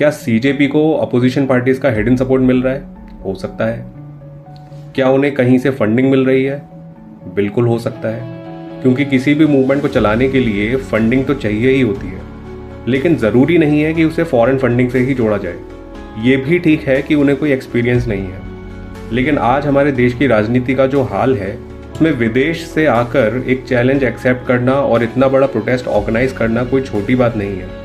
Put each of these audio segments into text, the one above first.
क्या सीजेपी को opposition parties का हिडन सपोर्ट मिल रहा है? हो सकता है। क्या उन्हें कहीं से फंडिंग मिल रही है? बिल्कुल हो सकता है, क्योंकि किसी भी मूवमेंट को चलाने के लिए फंडिंग तो चाहिए ही होती है। लेकिन ज़रूरी नहीं है कि उसे फॉरेन फंडिंग से ही जोड़ा जाए। ये भी ठीक है कि उन्हें कोई एक्सपीरियंस नहीं है, लेकिन आज हमारे देश की राजनीति का जो हाल है उसमें विदेश से आकर एक चैलेंज एक्सेप्ट करना और इतना बड़ा प्रोटेस्ट ऑर्गेनाइज करना कोई छोटी बात नहीं है।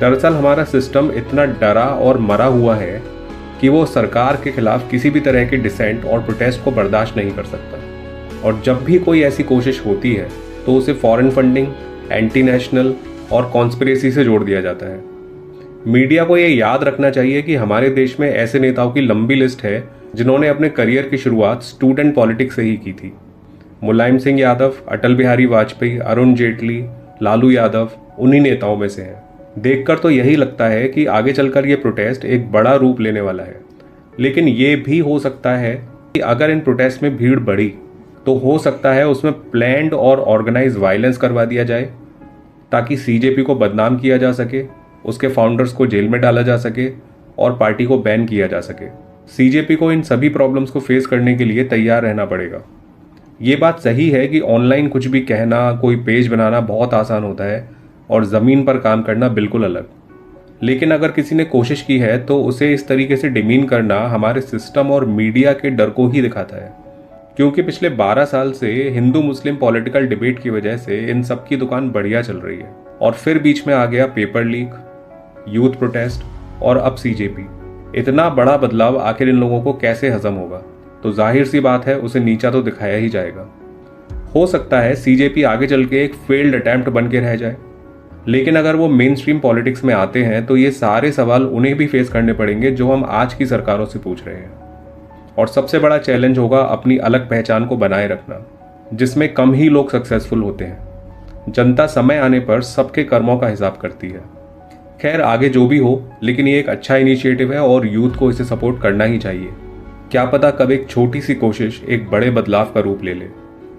दरअसल हमारा सिस्टम इतना डरा और मरा हुआ है कि वो सरकार के खिलाफ किसी भी तरह के डिसेंट और प्रोटेस्ट को बर्दाश्त नहीं कर सकता। और जब भी कोई ऐसी कोशिश होती है तो उसे फॉरेन फंडिंग, एंटी नेशनल और कॉन्स्पिरेसी से जोड़ दिया जाता है। मीडिया को ये याद रखना चाहिए कि हमारे देश में ऐसे नेताओं की लंबी लिस्ट है जिन्होंने अपने करियर की शुरुआत स्टूडेंट पॉलिटिक्स से ही की थी। मुलायम सिंह यादव, अटल बिहारी वाजपेयी, अरुण जेटली, लालू यादव उन्हीं नेताओं में से हैं। देखकर तो यही लगता है कि आगे चलकर ये प्रोटेस्ट एक बड़ा रूप लेने वाला है। लेकिन ये भी हो सकता है कि अगर इन प्रोटेस्ट में भीड़ बढ़ी तो हो सकता है उसमें प्लान्ड और ऑर्गेनाइज वायलेंस करवा दिया जाए, ताकि सीजेपी को बदनाम किया जा सके, उसके फाउंडर्स को जेल में डाला जा सके और पार्टी को बैन किया जा सके। सीजेपी को इन सभी प्रॉब्लम्स को फेस करने के लिए तैयार रहना पड़ेगा। ये बात सही है कि ऑनलाइन कुछ भी कहना, कोई पेज बनाना बहुत आसान होता है और ज़मीन पर काम करना बिल्कुल अलग। लेकिन अगर किसी ने कोशिश की है तो उसे इस तरीके से डिमीन करना हमारे सिस्टम और मीडिया के डर को ही दिखाता है, क्योंकि पिछले 12 साल से हिंदू मुस्लिम पॉलिटिकल डिबेट की वजह से इन सब की दुकान बढ़िया चल रही है। और फिर बीच में आ गया पेपर लीक, यूथ प्रोटेस्ट और अब सीजेपी। इतना बड़ा बदलाव आखिर इन लोगों को कैसे हजम होगा? तो जाहिर सी बात है उसे नीचा तो दिखाया ही जाएगा। हो सकता है सीजेपी आगे चल के एक फेल्ड अटेम्प्ट बन के रह जाए, लेकिन अगर वो मेन स्ट्रीम पॉलिटिक्स में आते हैं तो ये सारे सवाल उन्हें भी फेस करने पड़ेंगे जो हम आज की सरकारों से पूछ रहे हैं। और सबसे बड़ा चैलेंज होगा अपनी अलग पहचान को बनाए रखना, जिसमें कम ही लोग सक्सेसफुल होते हैं। जनता समय आने पर सबके कर्मों का हिसाब करती है। खैर, आगे जो भी हो, लेकिन ये एक अच्छा इनिशिएटिव है और यूथ को इसे सपोर्ट करना ही चाहिए। क्या पता कब एक छोटी सी कोशिश एक बड़े बदलाव का रूप ले ले।